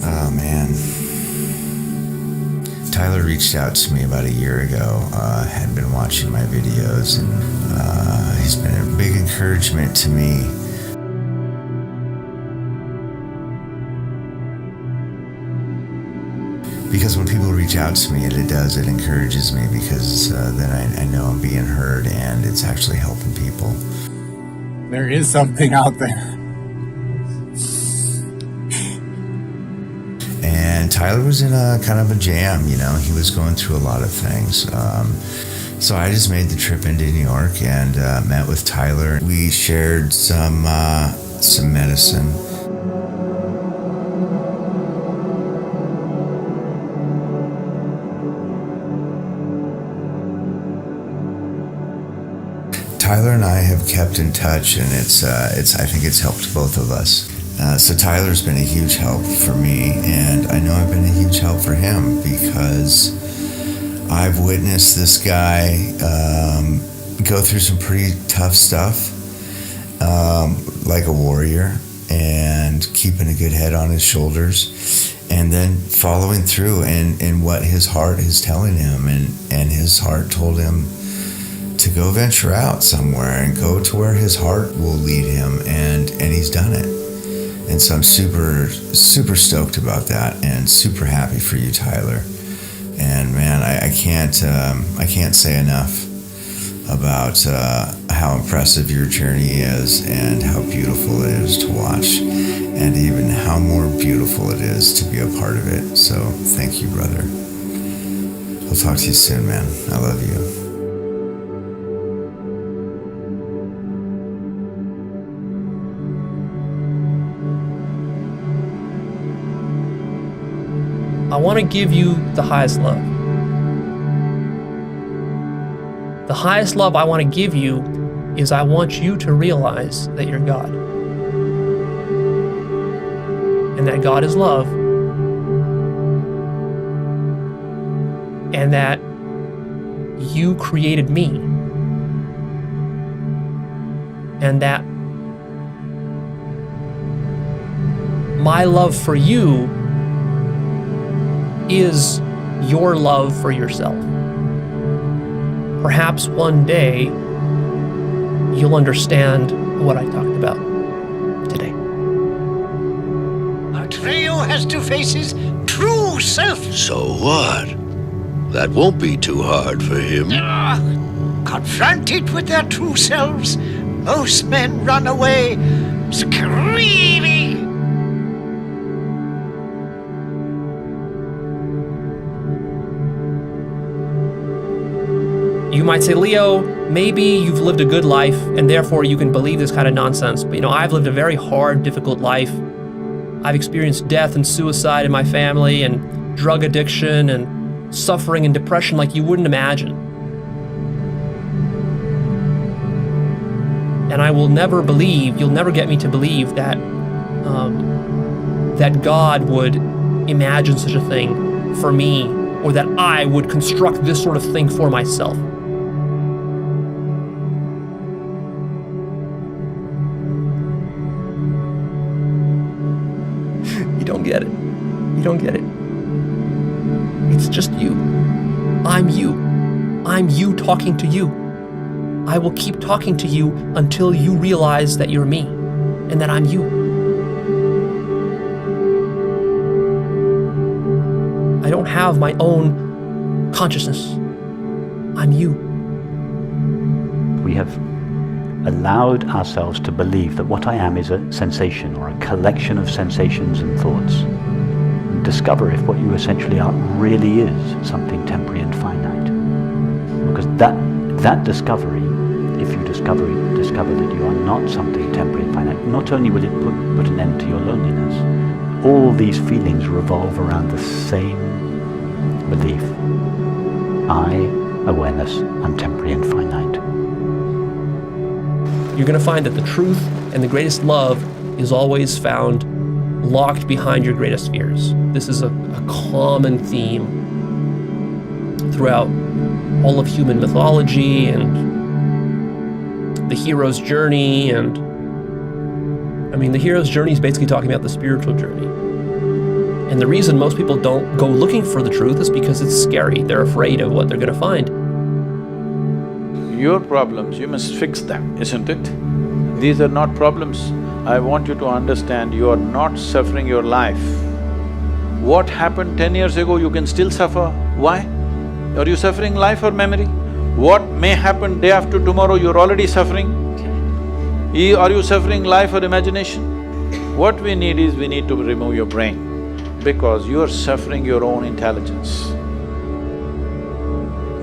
Oh, man. Tyler reached out to me about a year ago, had been watching my videos, and he's been a big encouragement to me. Because when people reach out to me, it encourages me, because then I know I'm being heard and it's actually helping people. There is something out there. And Tyler was in a kind of a jam, you know. He was going through a lot of things. So I just made the trip into New York and met with Tyler. We shared some medicine. Tyler and I have kept in touch, and I think it's helped both of us. So Tyler's been a huge help for me, and I know I've been a huge help for him, because I've witnessed this guy go through some pretty tough stuff, like a warrior, and keeping a good head on his shoulders, and then following through in what his heart is telling him, and his heart told him to go venture out somewhere and go to where his heart will lead him, and he's done it. And so I'm super, super stoked about that, and super happy for you, Tyler. And man, I can't say enough about how impressive your journey is, and how beautiful it is to watch, and even how more beautiful it is to be a part of it. So thank you, brother. I'll talk to you soon, man. I love you. I want to give you the highest love. The highest love I want to give you is I want you to realize that you're God. And that God is love. And that you created me. And that my love for you is your love for yourself. Perhaps one day you'll understand what I talked about today. Atreyu has to face his true self. So what? That won't be too hard for him. Confronted with their true selves, most men run away screaming. You might say, Leo, maybe you've lived a good life and therefore you can believe this kind of nonsense. But I've lived a very hard, difficult life. I've experienced death and suicide in my family, and drug addiction and suffering and depression like you wouldn't imagine. And I will never believe, you'll never get me to believe that that God would imagine such a thing for me, or that I would construct this sort of thing for myself. You don't get it. You don't get it. It's just you. I'm you. I'm you talking to you. I will keep talking to you until you realize that you're me and that I'm you. I don't have my own consciousness. I'm you. We have allowed ourselves to believe that what I am is a sensation, or a collection of sensations and thoughts. And discover if what you essentially are really is something temporary and finite. Because that discovery, if you discover that you are not something temporary and finite, not only will it put an end to your loneliness, all these feelings revolve around the same belief. I, awareness, am temporary and finite. You're going to find that the truth and the greatest love is always found locked behind your greatest fears. This is a common theme throughout all of human mythology and the hero's journey. And the hero's journey is basically talking about the spiritual journey. And the reason most people don't go looking for the truth is because it's scary. They're afraid of what they're gonna find. Your problems, you must fix them, isn't it? These are not problems. I want you to understand, you are not suffering your life. What happened 10 years ago, you can still suffer. Why? Are you suffering life or memory? What may happen day after tomorrow, you're already suffering? Are you suffering life or imagination? What we need is, we need to remove your brain, because you're suffering your own intelligence.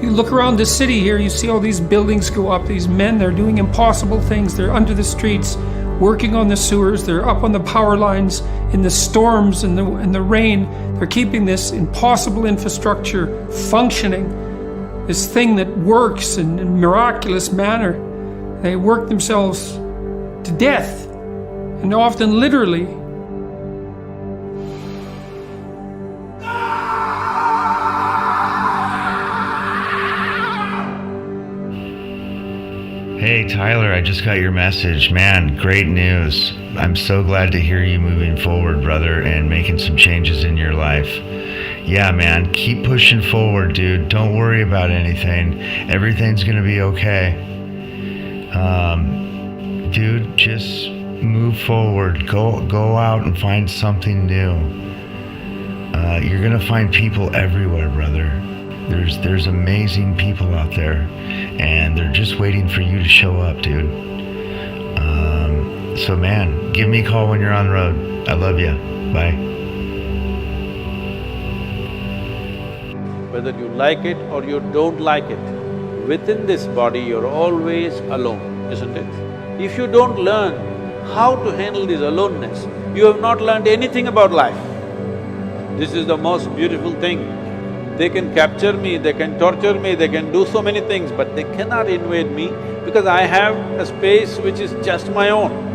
You look around the city here, you see all these buildings go up, these men, they're doing impossible things, they're under the streets, working on the sewers, they're up on the power lines, in the storms and the rain, they're keeping this impossible infrastructure functioning, this thing that works in a miraculous manner. They work themselves to death, and often literally. Hey Tyler, I just got your message. Man, great news. I'm so glad to hear you moving forward, brother, and making some changes in your life. Yeah, man, keep pushing forward, dude. Don't worry about anything. Everything's gonna be okay. Dude, just move forward. Go out and find something new. You're gonna find people everywhere, brother. There's amazing people out there, and they're just waiting for you to show up, dude. So man, give me a call when you're on the road. I love you. Bye. Whether you like it or you don't like it, within this body you're always alone, isn't it? If you don't learn how to handle this aloneness, you have not learned anything about life. This is the most beautiful thing. They can capture me, they can torture me, they can do so many things, but they cannot invade me because I have a space which is just my own.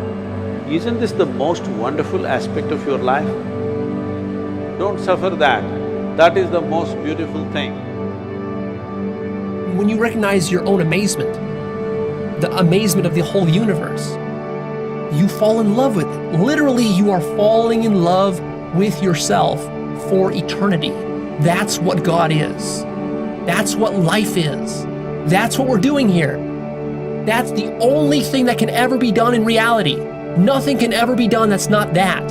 Isn't this the most wonderful aspect of your life? Don't suffer that. That is the most beautiful thing. When you recognize your own amazement, the amazement of the whole universe, you fall in love with it. Literally, you are falling in love with yourself for eternity. That's what God is. That's what life is. That's what we're doing here. That's the only thing that can ever be done in reality. Nothing can ever be done that's not that.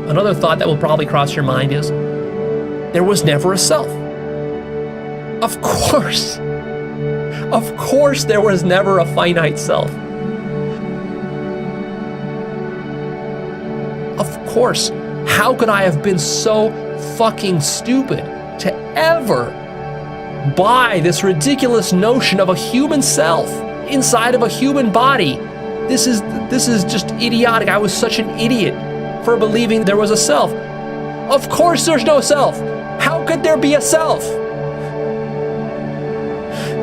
Another thought that will probably cross your mind is, there was never a self. Of course. Of course there was never a finite self. Of course. How could I have been so fucking stupid to ever buy this ridiculous notion of a human self inside of a human body? This is just idiotic. I was such an idiot for believing there was a self. Of course there's no self. How could there be a self?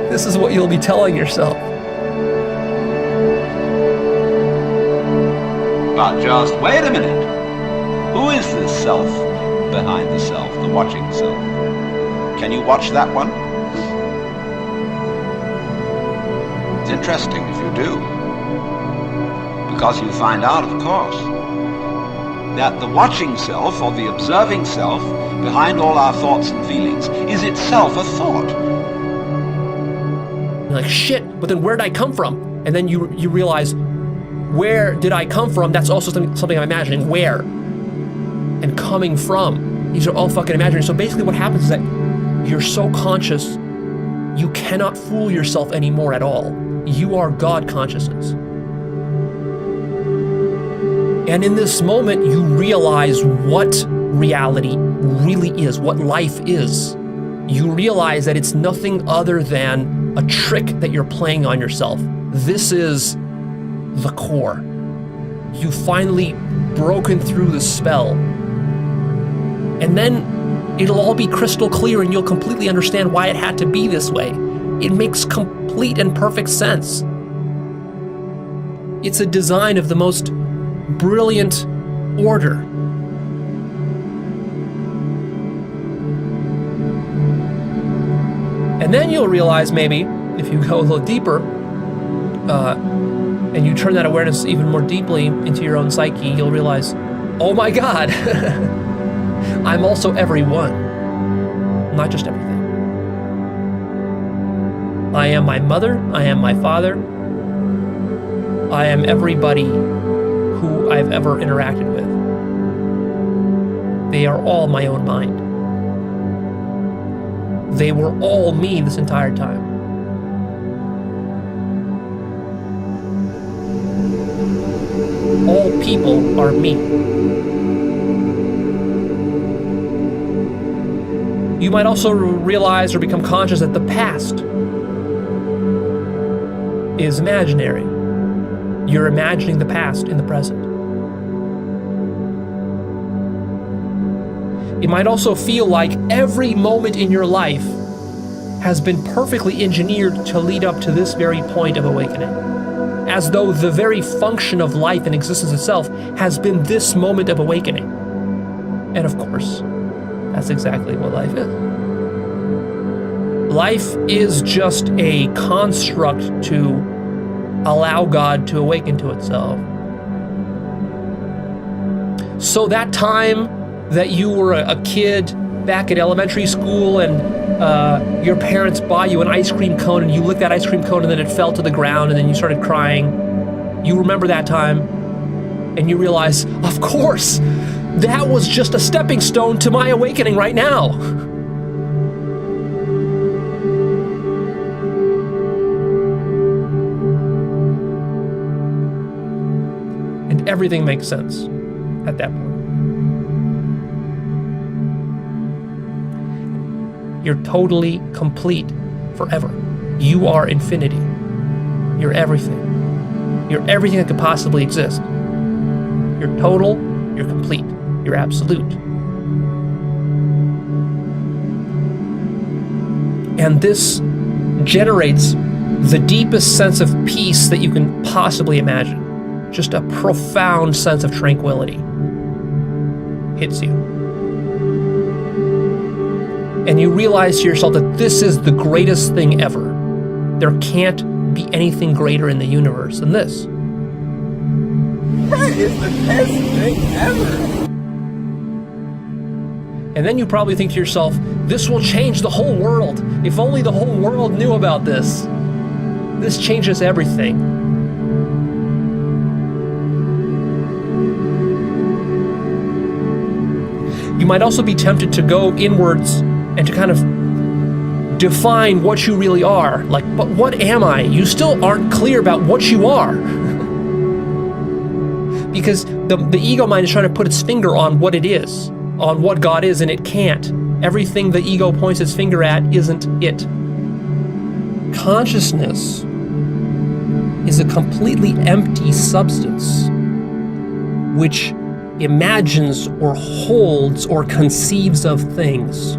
This is what you'll be telling yourself. But just wait a minute. Who is this self behind the self, the watching self? Can you watch that one? It's interesting if you do. Because you find out, of course, that the watching self, or the observing self, behind all our thoughts and feelings, is itself a thought. You're like, shit, but then where did I come from? And then you realize, where did I come from? That's also something I'm imagining. Where? And coming from. These are all fucking imaginary. So basically what happens is that you're so conscious, you cannot fool yourself anymore at all. You are God consciousness. And in this moment, you realize what reality really is, what life is. You realize that it's nothing other than a trick that you're playing on yourself. This is the core. You've finally broken through the spell. And then it'll all be crystal clear and you'll completely understand why it had to be this way. It makes complete and perfect sense. It's a design of the most brilliant order. And then you'll realize maybe, if you go a little deeper, and you turn that awareness even more deeply into your own psyche, you'll realize, oh my God, I'm also everyone, not just everything. I am my mother, I am my father, I am everybody who I've ever interacted with. They are all my own mind. They were all me this entire time. All people are me. You might also realize or become conscious that the past is imaginary. You're imagining the past in the present. It might also feel like every moment in your life has been perfectly engineered to lead up to this very point of awakening, as though the very function of life and existence itself has been this moment of awakening. And of course, that's exactly what life is. Life is just a construct to allow God to awaken to itself. So that time that you were a kid back at elementary school and your parents bought you an ice cream cone and you licked that ice cream cone and then it fell to the ground and then you started crying, you remember that time and you realize, of course, that was just a stepping stone to my awakening right now. And everything makes sense at that point. You're totally complete forever. You are infinity. You're everything. You're everything that could possibly exist. You're total, you're complete, you're absolute. And this generates the deepest sense of peace that you can possibly imagine. Just a profound sense of tranquility hits you. And you realize to yourself that this is the greatest thing ever. There can't be anything greater in the universe than this. That is the best thing ever. And then you probably think to yourself, this will change the whole world. If only the whole world knew about this. This changes everything. You might also be tempted to go inwards and to kind of define what you really are. Like, but what am I? You still aren't clear about what you are. Because the ego mind is trying to put its finger on what it is, on what God is, and it can't. Everything the ego points its finger at isn't it. Consciousness is a completely empty substance which imagines or holds or conceives of things.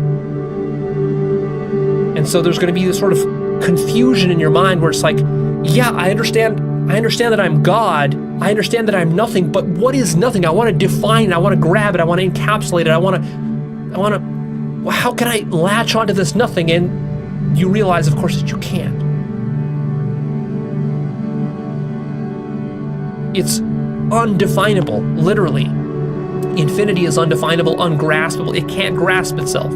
And so there's going to be this sort of confusion in your mind where it's like, yeah, I understand that I'm God. I understand that I'm nothing, but what is nothing? I want to define it. I want to grab it. I want to encapsulate it. I want to, well, how can I latch onto this nothing? And you realize, of course, that you can't. It's undefinable, literally. Infinity is undefinable, ungraspable. It can't grasp itself.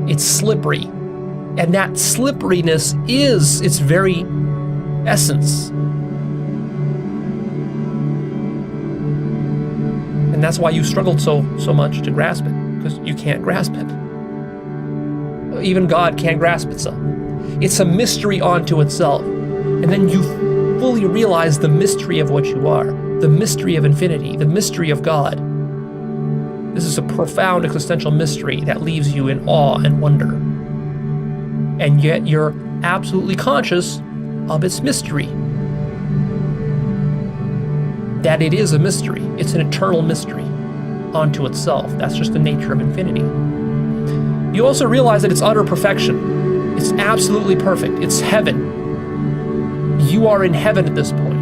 It's slippery. And that slipperiness is its very essence. And that's why you struggled so much to grasp it, because you can't grasp it. Even God can't grasp itself. It's a mystery unto itself. And then you fully realize the mystery of what you are, the mystery of infinity, the mystery of God. This is a profound existential mystery that leaves you in awe and wonder. And yet you're absolutely conscious of its mystery. That it is a mystery. It's an eternal mystery unto itself. That's just the nature of infinity. You also realize that it's utter perfection. It's absolutely perfect. It's heaven. You are in heaven at this point.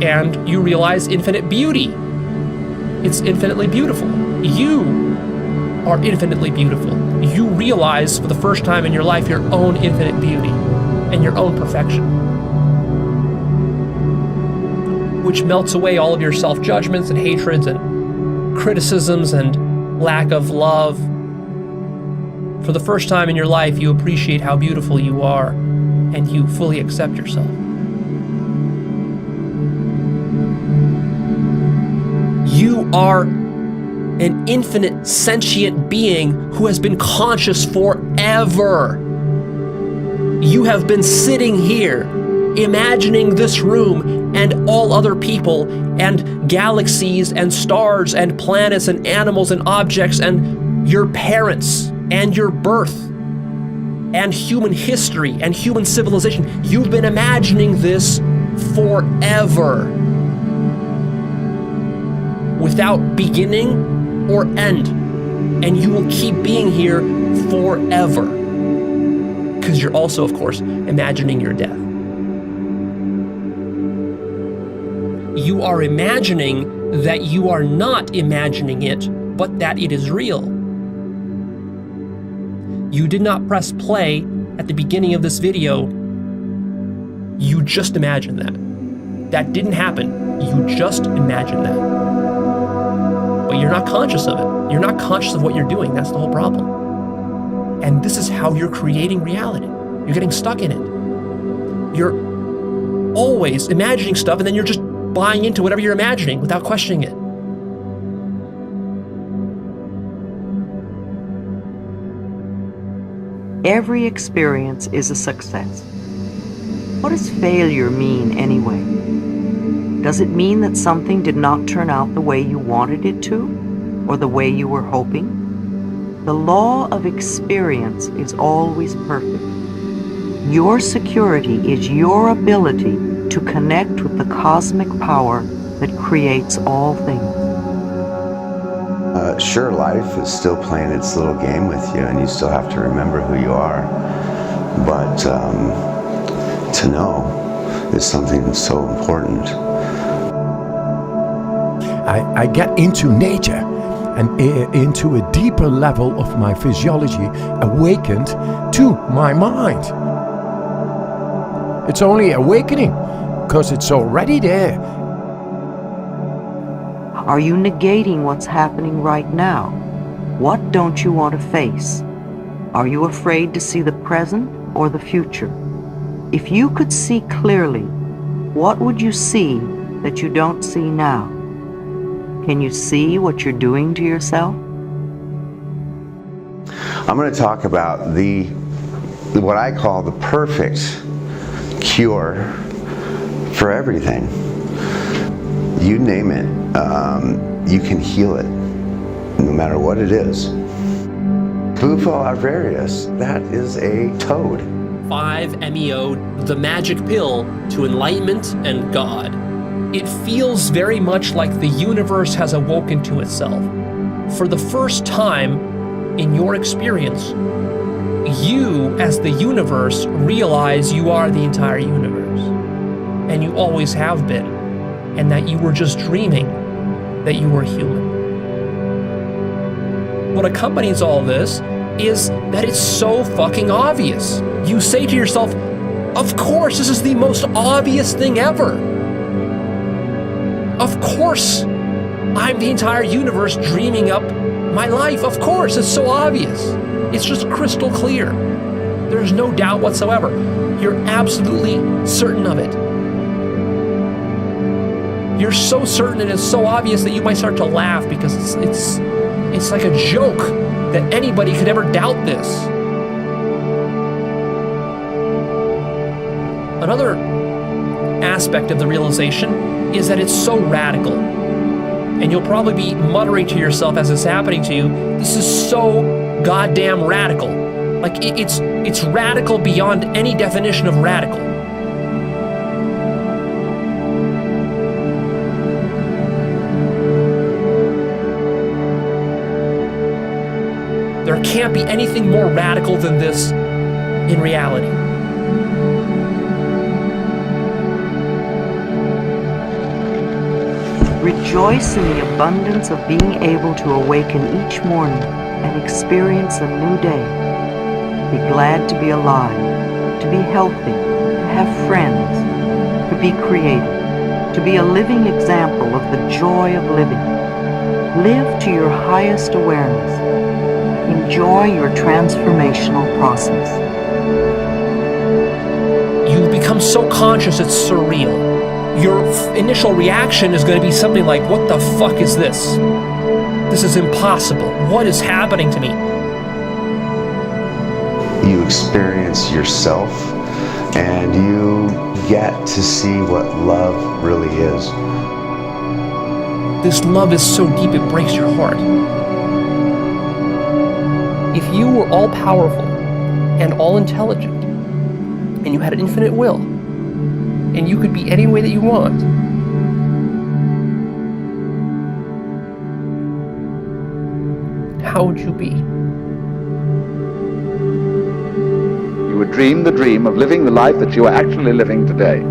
And you realize infinite beauty. It's infinitely beautiful. You are infinitely beautiful. You realize for the first time in your life your own infinite beauty and your own perfection. which melts away all of your self-judgments and hatreds and criticisms and lack of love. For the first time in your life, you appreciate how beautiful you are, and you fully accept yourself. You are an infinite sentient being who has been conscious forever. You have been sitting here, imagining this room and all other people and galaxies and stars and planets and animals and objects and your parents and your birth and human history and human civilization. You've been imagining this forever, without beginning or end, and you will keep being here forever, because you're also, of course, imagining your death. You are imagining that you are not imagining it, but that it is real. You did not press play at the beginning of this video. You just imagined that. That didn't happen. You just imagined that. But you're not conscious of it. You're not conscious of what you're doing. That's the whole problem. And this is how you're creating reality. You're getting stuck in it. You're always imagining stuff, and then you're just buying into whatever you're imagining without questioning it. Every experience is a success. What does failure mean anyway? Does it mean that something did not turn out the way you wanted it to, or the way you were hoping? The law of experience is always perfect. Your security is your ability to connect with the cosmic power that creates all things. Sure, life is still playing its little game with you, and you still have to remember who you are. But to know is something so important. I get into nature and into a deeper level of my physiology, awakened to my mind. It's only awakening because it's already there. Are you negating what's happening right now? What don't you want to face? Are you afraid to see the present or the future? If you could see clearly, what would you see that you don't see now? Can you see what you're doing to yourself? I'm going to talk about what I call the perfect cure for everything. You name it, you can heal it, no matter what it is. Bufo alvarius, that is a toad. 5-MeO, the magic pill to enlightenment and God. It feels very much like the universe has awoken to itself. For the first time in your experience, you, as the universe, realize you are the entire universe. And you always have been. And that you were just dreaming that you were human. What accompanies all this is that it's so fucking obvious. You say to yourself, of course, this is the most obvious thing ever. Of course, I'm the entire universe dreaming up my life. Of course, it's so obvious. It's just crystal clear. There's no doubt whatsoever. You're absolutely certain of it. You're so certain and it's so obvious that you might start to laugh because it's like a joke that anybody could ever doubt this. Another aspect of the realization is that it's so radical. And you'll probably be muttering to yourself as it's happening to you, this is so goddamn radical. Like it's radical beyond any definition of radical. There can't be anything more radical than this in reality. Rejoice in the abundance of being able to awaken each morning and experience a new day. Be glad to be alive, to be healthy, to have friends, to be creative, to be a living example of the joy of living. Live to your highest awareness. Enjoy your transformational process. You become so conscious it's surreal. Your initial reaction is going to be something like, what the fuck is this? This is impossible. What is happening to me? You experience yourself and you get to see what love really is. This love is so deep it breaks your heart. If you were all powerful and all intelligent, and you had an infinite will, and you could be any way that you want, how would you be? You would dream the dream of living the life that you are actually living today.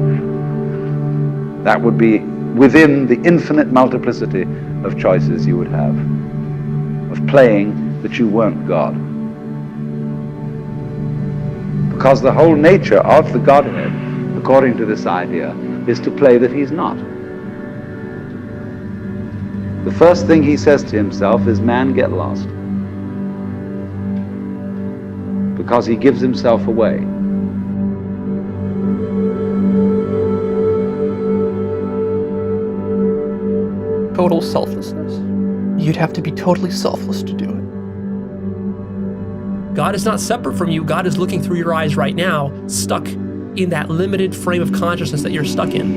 That would be within the infinite multiplicity of choices you would have, of playing that you weren't God. Because the whole nature of the Godhead, according to this idea, is to play that he's not. The first thing he says to himself is, man, get lost. Because he gives himself away. Total selflessness. You'd have to be totally selfless to do it. God is not separate from you. God is looking through your eyes right now, stuck in that limited frame of consciousness that you're stuck in.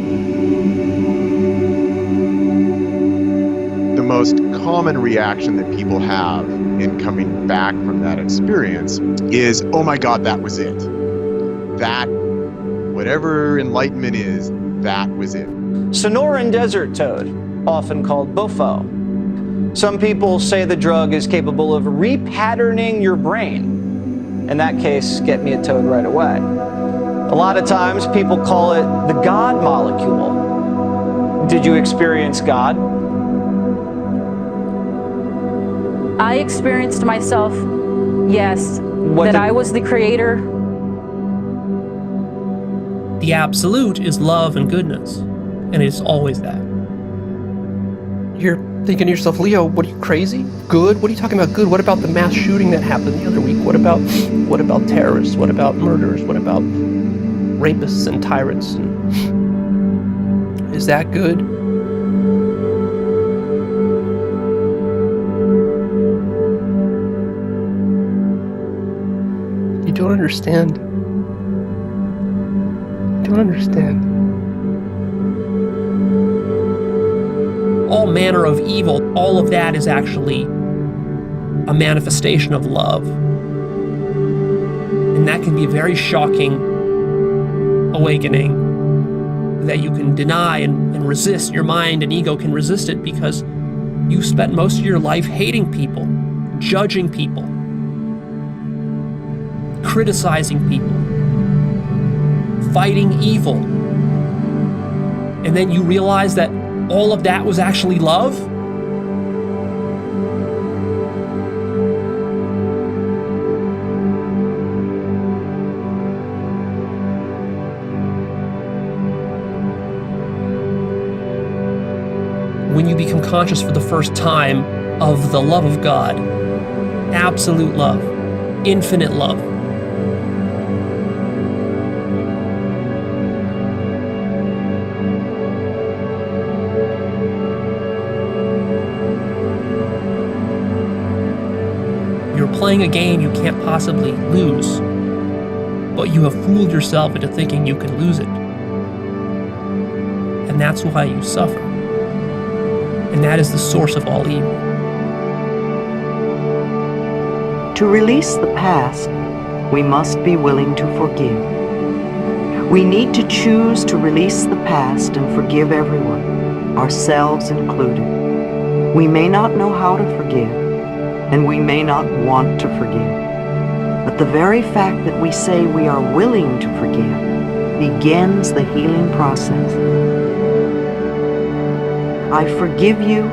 The most common reaction that people have in coming back from that experience is, oh my God, that was it. That, whatever enlightenment is, that was it. Sonoran desert toad, often called bofo. Some people say the drug is capable of repatterning your brain. In that case, get me a toad right away. A lot of times people call it the God molecule. Did you experience God? I experienced myself, yes, that I was the creator. The absolute is love and goodness, and it's always that. You're thinking to yourself, Leo, what are you, crazy? Good? What are you talking about good? What about the mass shooting that happened the other week? What about terrorists? What about murderers? What about rapists and tyrants? Is that good? You don't understand. You don't understand. All manner of evil, all of that is actually a manifestation of love. And that can be a very shocking awakening that you can deny and resist. Your mind and ego can resist it because you spent most of your life hating people, judging people, criticizing people, fighting evil. And then you realize that all of that was actually love? When you become conscious for the first time of the love of God, absolute love, infinite love, playing a game you can't possibly lose, but you have fooled yourself into thinking you can lose it. And that's why you suffer. And that is the source of all evil. To release the past, we must be willing to forgive. We need to choose to release the past and forgive everyone, ourselves included. We may not know how to forgive, and we may not want to forgive. But the very fact that we say we are willing to forgive begins the healing process. I forgive you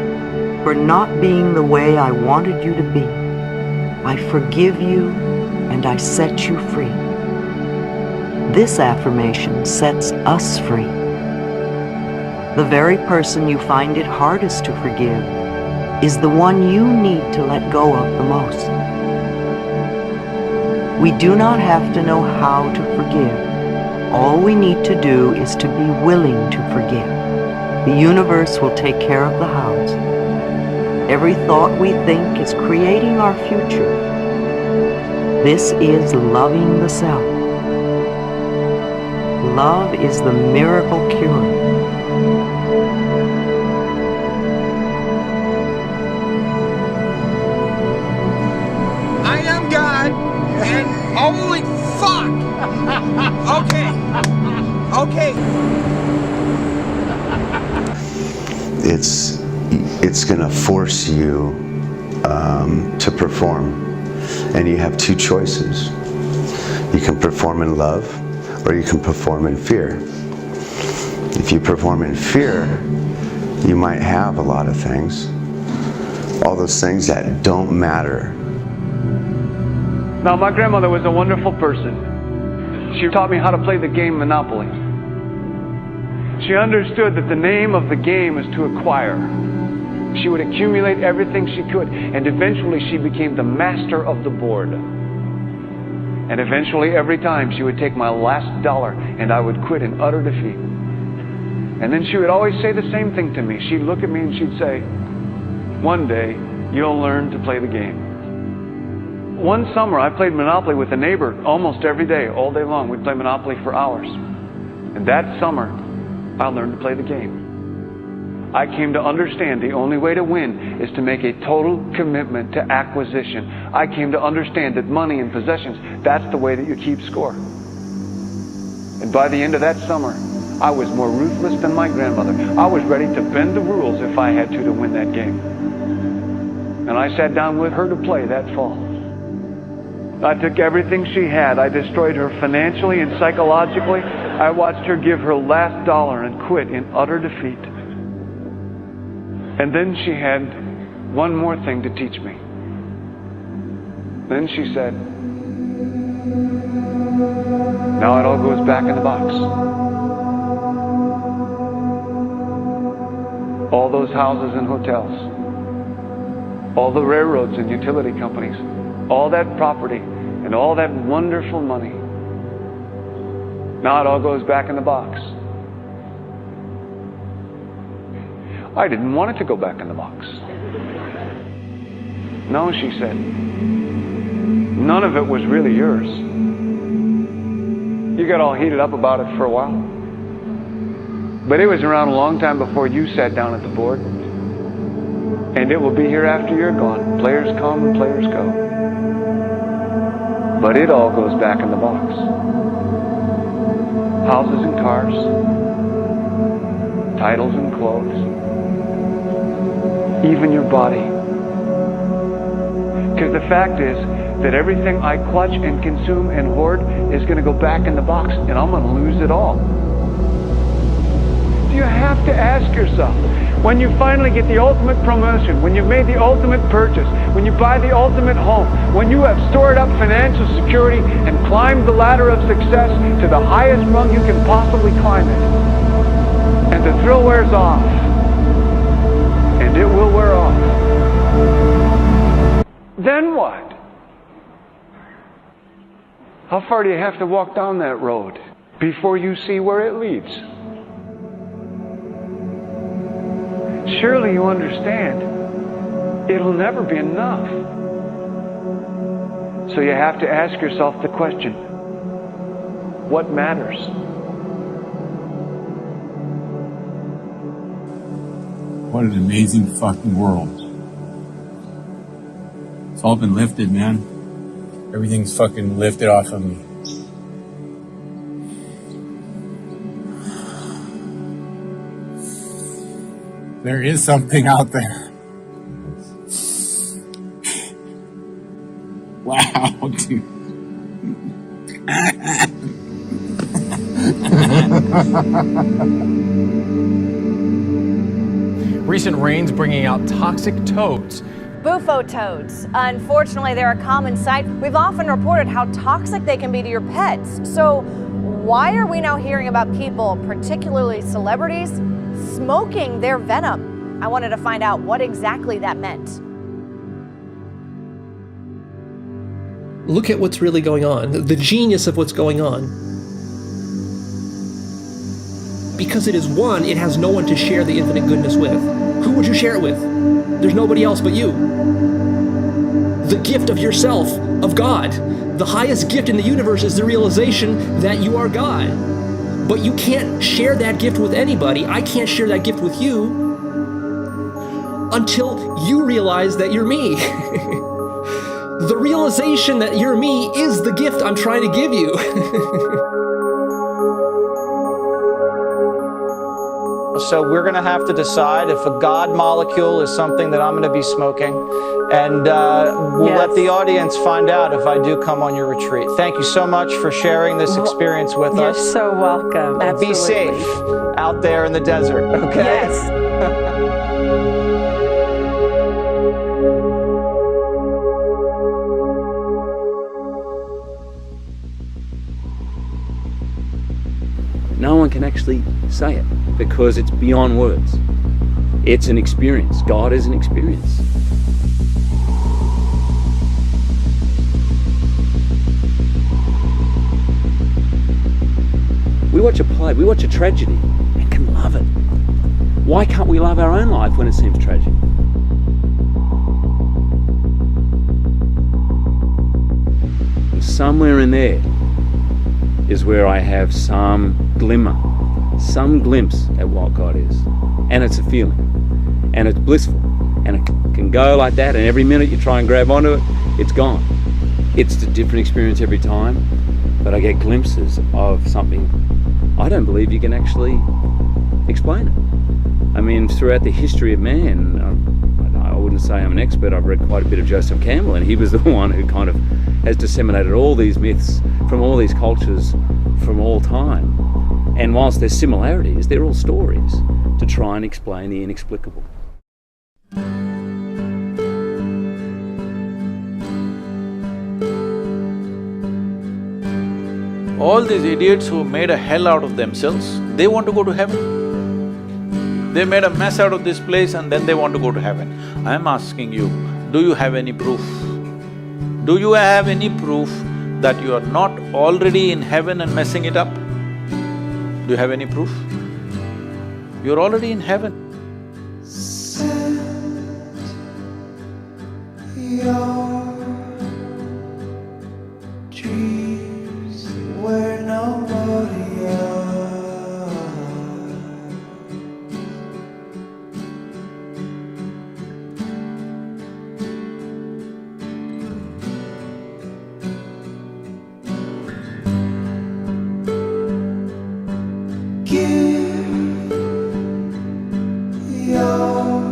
for not being the way I wanted you to be. I forgive you and I set you free. This affirmation sets us free. The very person you find it hardest to forgive is the one you need to let go of the most. We do not have to know how to forgive. All we need to do is to be willing to forgive. The universe will take care of the hows. Every thought we think is creating our future. This is loving the self. Love is the miracle cure. I am God, and holy fuck! Okay. It's gonna force you to perform, and you have two choices. You can perform in love, or you can perform in fear. If you perform in fear, you might have a lot of things, all those things that don't matter. Now, my grandmother was a wonderful person. She taught me how to play the game Monopoly. She understood that the name of the game is to acquire. She would accumulate everything she could, and eventually she became the master of the board. And eventually, every time, she would take my last dollar, and I would quit in utter defeat. And then she would always say the same thing to me. She'd look at me and she'd say, "One day, you'll learn to play the game." One summer, I played Monopoly with a neighbor almost every day, all day long. We'd play Monopoly for hours. And that summer, I learned to play the game. I came to understand the only way to win is to make a total commitment to acquisition. I came to understand that money and possessions, that's the way that you keep score. And by the end of that summer, I was more ruthless than my grandmother. I was ready to bend the rules if I had to win that game. And I sat down with her to play that fall. I took everything she had. I destroyed her financially and psychologically. I watched her give her last dollar and quit in utter defeat. And then she had one more thing to teach me. Then she said, "Now it all goes back in the box." All those houses and hotels, all the railroads and utility companies, all that property and all that wonderful money. Now it all goes back in the box. I didn't want it to go back in the box. No, she said, none of it was really yours. You got all heated up about it for a while. But it was around a long time before you sat down at the board. And it will be here after you're gone. Players come and players go. But it all goes back in the box. Houses and cars, titles and clothes, even your body. Because the fact is that everything I clutch and consume and hoard is going to go back in the box, and I'm going to lose it all. You have to ask yourself, when you finally get the ultimate promotion, when you've made the ultimate purchase, when you buy the ultimate home, when you have stored up financial security and climbed the ladder of success to the highest rung you can possibly climb it, and the thrill wears off, and it will wear off, then what? How far do you have to walk down that road before you see where it leads? Surely you understand, it'll never be enough. So you have to ask yourself the question, what matters? What an amazing fucking world. It's all been lifted, man. Everything's fucking lifted off of me. There is something out there. Wow, dude. Recent rains bringing out toxic toads. Bufo toads. Unfortunately, they're a common sight. We've often reported how toxic they can be to your pets. So why are we now hearing about people, particularly celebrities, smoking their venom. I wanted to find out what exactly that meant. Look at what's really going on, the genius of what's going on. Because it is one, it has no one to share the infinite goodness with. Who would you share it with? There's nobody else but you. The gift of yourself, of God. The highest gift in the universe is the realization that you are God. But you can't share that gift with anybody. I can't share that gift with you until you realize that you're me. The realization that you're me is the gift I'm trying to give you. So we're going to have to decide if a God molecule is something that I'm going to be smoking. And we'll let the audience find out if I do come on your retreat. Thank you so much for sharing this experience with us. You're so welcome. Be safe out there in the desert, okay? Yes. No one can actually say it because it's beyond words. It's an experience. God is an experience. We watch a play, we watch a tragedy and can love it. Why can't we love our own life when it seems tragic? And somewhere in there is where I have some glimmer, some glimpse at what God is. And it's a feeling. And it's blissful. And it can go like that, and every minute you try and grab onto it, it's gone. It's a different experience every time, but I get glimpses of something I don't believe you can actually explain it. I mean, throughout the history of man, I wouldn't say I'm an expert, I've read quite a bit of Joseph Campbell, and he was the one who kind of has disseminated all these myths from all these cultures from all time. And whilst there's similarities, they're all stories to try and explain the inexplicable. All these idiots who made a hell out of themselves, they want to go to heaven. They made a mess out of this place and then they want to go to heaven. I'm asking you, do you have any proof? Do you have any proof that you are not already in heaven and messing it up? Do you have any proof? You're already in heaven. Your dreams where nobody else. Give your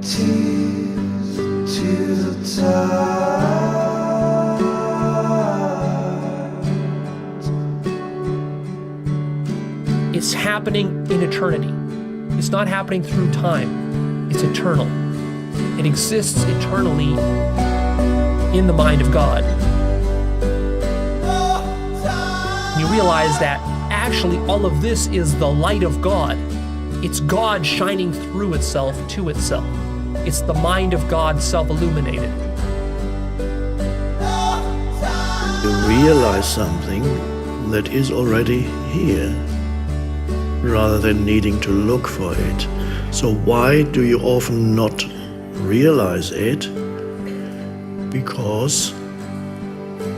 tears to the tide. It's happening in eternity. It's not happening through time. It's eternal. It exists eternally in the mind of God. You realize that actually all of this is the light of God. It's God shining through itself to itself. It's the mind of God self-illuminated. You realize something that is already here, rather than needing to look for it. So why do you often not realize it? Because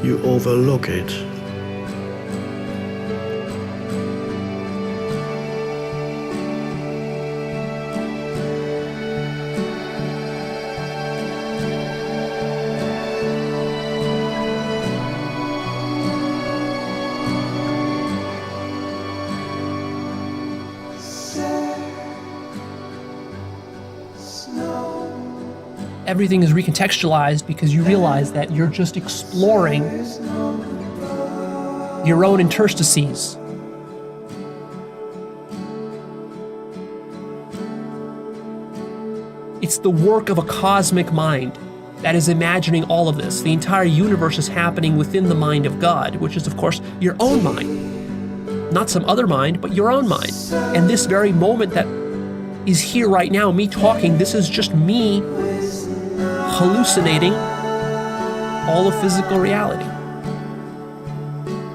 you overlook it. Everything is recontextualized because you realize that you're just exploring your own interstices. It's the work of a cosmic mind that is imagining all of this. The entire universe is happening within the mind of God, which is, of course, your own mind. not some other mind, but your own mind. And this very moment that is here right now, me talking, this is just me hallucinating all of physical reality.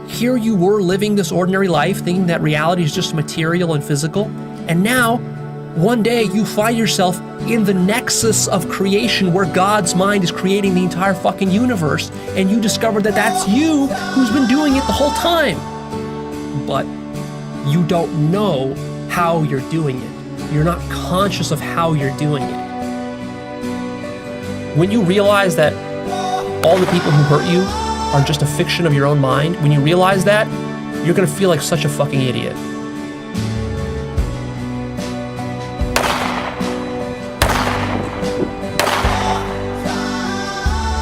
Here you were living this ordinary life, thinking that reality is just material and physical, and now, one day, you find yourself in the nexus of creation where God's mind is creating the entire fucking universe, and you discover that that's you who's been doing it the whole time. But you don't know how you're doing it. You're not conscious of how you're doing it. When you realize that all the people who hurt you are just a fiction of your own mind, when you realize that, you're gonna feel like such a fucking idiot.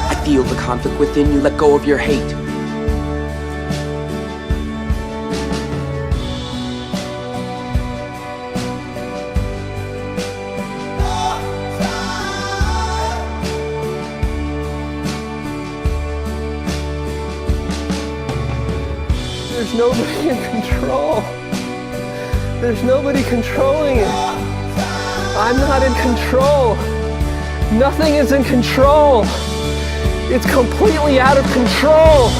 I feel the conflict within you. Let go of your hate. There's nobody in control. There's nobody controlling it. I'm not in control. Nothing is in control. It's completely out of control.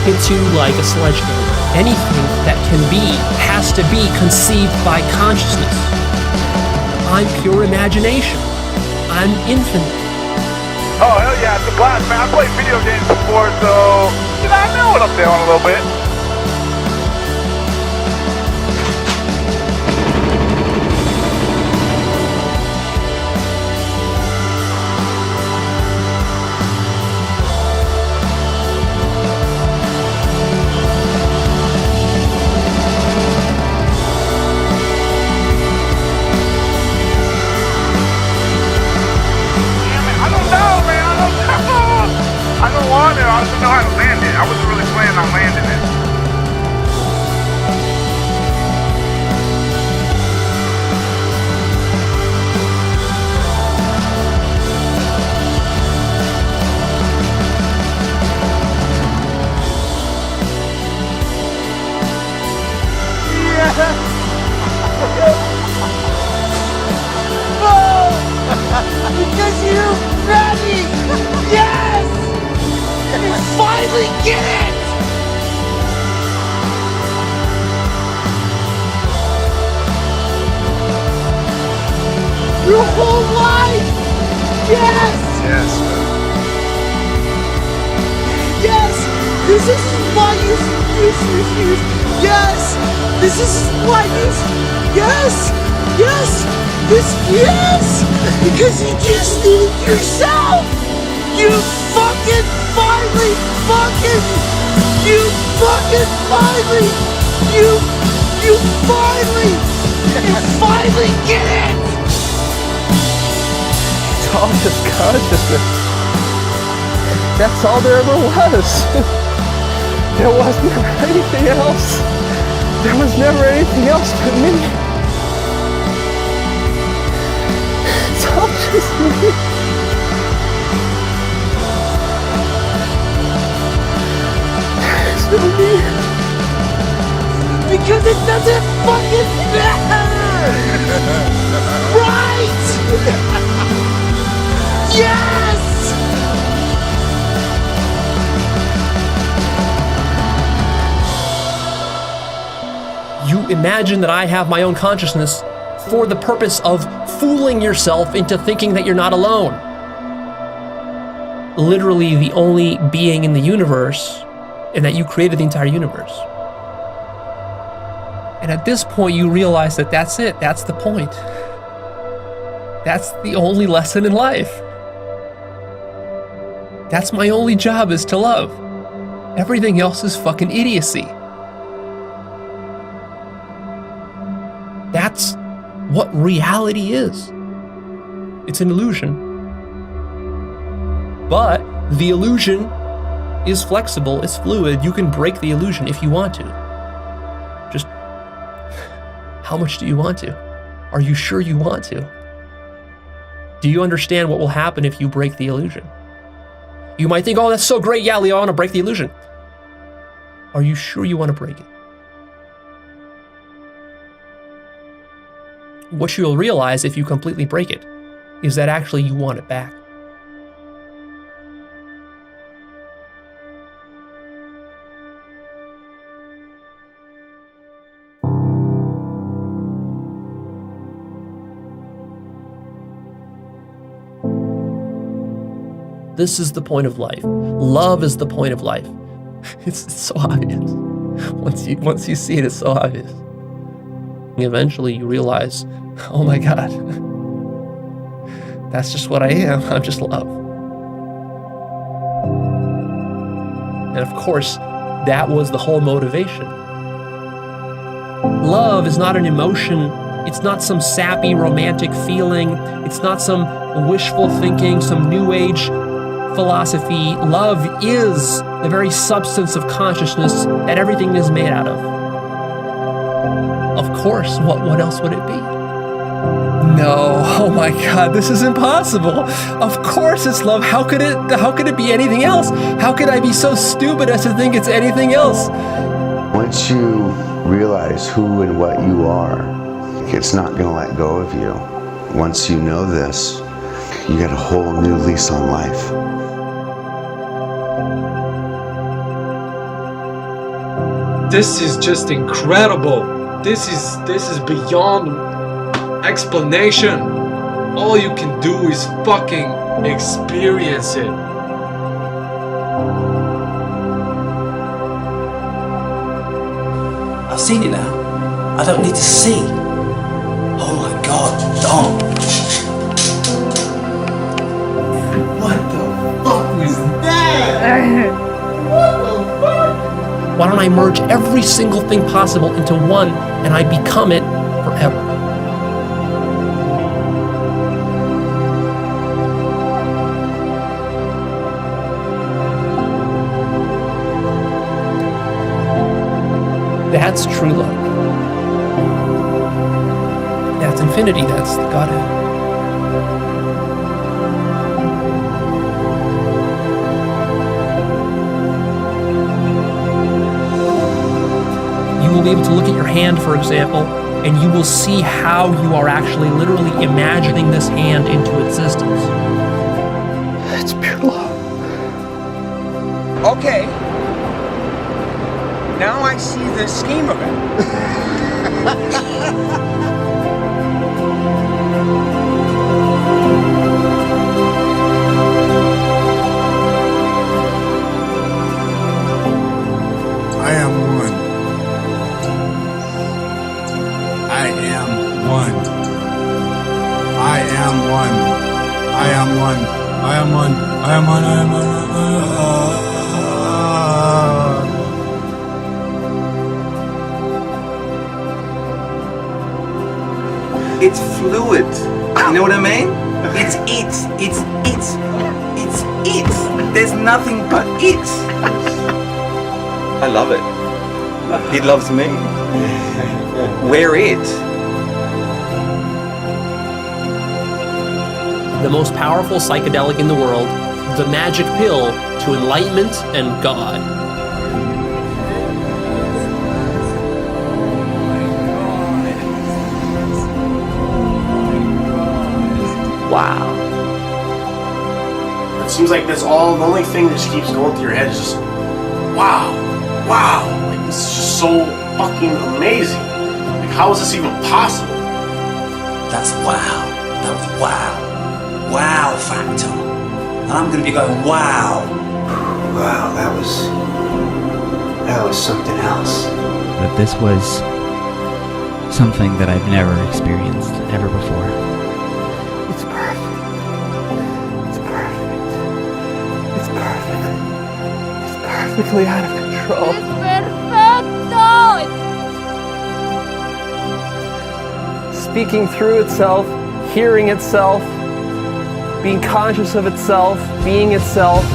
Hits you like a sledgehammer. Anything that can be has to be conceived by consciousness. I'm pure imagination. I'm infinite. Oh, hell yeah, it's a blast, man. I played video games before, so I know what I'm doing a little bit. I don't know how to land it. I wasn't really planning on landing it. Yeah! Oh! Because you're ready! Yes! You finally get it! Your whole life! Yes! Yes, man. Yes! This is why you... Yes! This is why you... Yes! Yes! Yes! Because you just did it yourself! You fucking finally get it! It's all just consciousness. That's all there ever was. There was never anything else. There was never anything else but me. It's all just me. Because it doesn't fucking matter! Right! Yes! You imagine that I have my own consciousness for the purpose of fooling yourself into thinking that you're not alone. Literally the only being in the universe, and that you created the entire universe. And at this point you realize that that's it, that's the point. That's the only lesson in life. That's my only job, is to love. Everything else is fucking idiocy. That's what reality is. It's an illusion. But the illusion is flexible, it's fluid. You can break the illusion if you want to. Just how much do you want to? Are you sure you want to? Do you understand what will happen if you break the illusion? You might think, oh, that's so great. Yeah, Leo, I want to break the illusion. Are you sure you want to break it? What you'll realize if you completely break it is that actually you want it back. This is the point of life. Love is the point of life. It's so obvious. Once you see it, it's so obvious. And eventually you realize, oh my God, that's just what I am. I'm just love. And of course, that was the whole motivation. Love is not an emotion. It's not some sappy romantic feeling. It's not some wishful thinking, some new age philosophy. Love is the very substance of consciousness that everything is made out of. Of course, what else would it be? No, oh my God, this is impossible. Of course it's love. How could it be anything else? How could I be so stupid as to think it's anything else? Once you realize who and what you are, it's not going to let go of you. Once you know this, you get a whole new lease on life. This is just incredible. This is beyond explanation. All you can do is fucking experience it. I've seen it now. I don't need to see. Oh my God, don't. What the fuck was that? What the fuck? Why don't I merge every single thing possible into one and I become it forever? That's true love. That's infinity. That's the Godhead. You will be able to look at your hand, for example, and you will see how you are actually literally imagining this hand into existence. It's pure love. Okay. Now I see the scheme of it. I am one. I am one. I am one. I am one. I am one. I am one. I am one. It's fluid. You know what I mean? It's it. It's it. It's it. There's nothing but it. I love it. He loves me. We're it. The most powerful psychedelic in the world, the magic pill to enlightenment and God. Wow. It seems like that's all, the only thing that just keeps going through your head is just, wow, wow, like this is just so fucking amazing. Like how is this even possible? That's wow. That was wow. Wow factor. And I'm gonna be going, wow. Wow, that was something else. That this was something that I've never experienced ever before. It's perfect. It's perfect. It's perfect. It's perfectly out of control. Speaking through itself, hearing itself, being conscious of itself, being itself,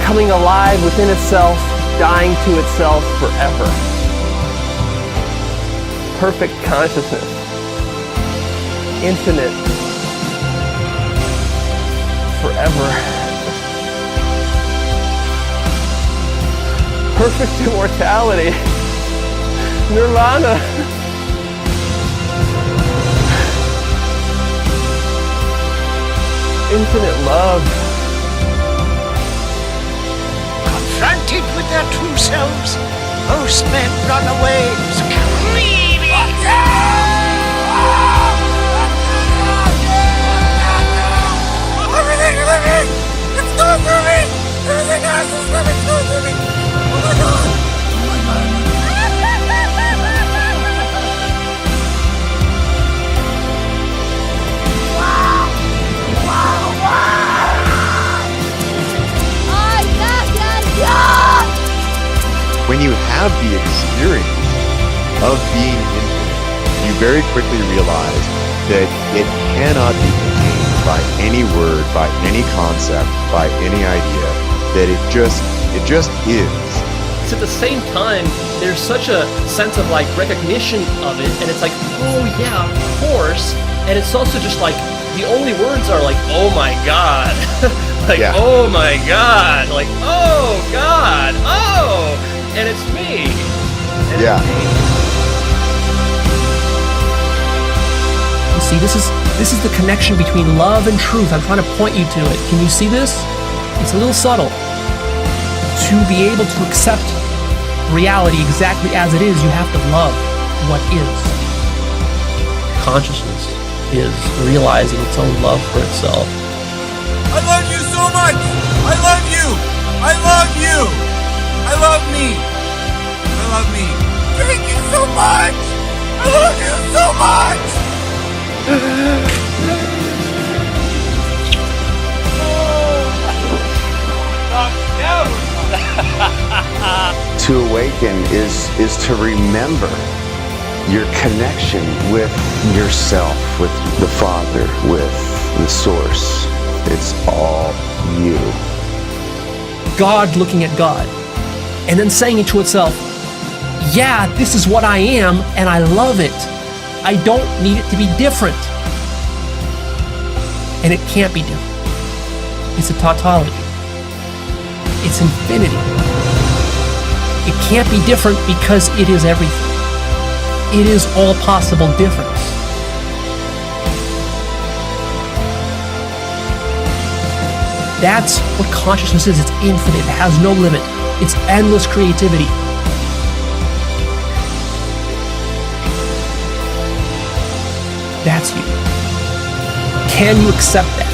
coming alive within itself, dying to itself forever. Perfect consciousness, infinite, forever. Perfect immortality, nirvana. Infinite love. Confronted with their true selves, most men run away screaming. Everything is living! It's going through me! Everything else is living through me! Oh my god! Oh my god! When you have the experience of being infinite, you very quickly realize that it cannot be contained by any word, by any concept, by any idea, that it just is. It's at the same time, there's such a sense of like recognition of it, and it's like, oh yeah, of course. And it's also just like, the only words are like, oh my God. Like, yeah. Oh my God. Like, oh God. Oh. And it's me. And yeah. It's me. You see, this is the connection between love and truth. I'm trying to point you to it. Can you see this? It's a little subtle. To be able to accept reality exactly as it is, you have to love what is. Consciousness is realizing its own love for itself. I love you so much! I love you! I love you! I love me! I love me! Thank you so much! I love you so much! To awaken is to remember your connection with yourself, with the Father, with the Source. It's all you. God looking at God, and then saying it to itself, yeah, this is what I am, and I love it. I don't need it to be different. And it can't be different. It's a tautology. It's infinity. It can't be different because it is everything. It is all possible difference. That's what consciousness is. It's infinite. It has no limit. It's endless creativity. That's you. Can you accept that?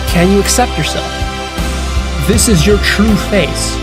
Can you accept yourself? This is your true face.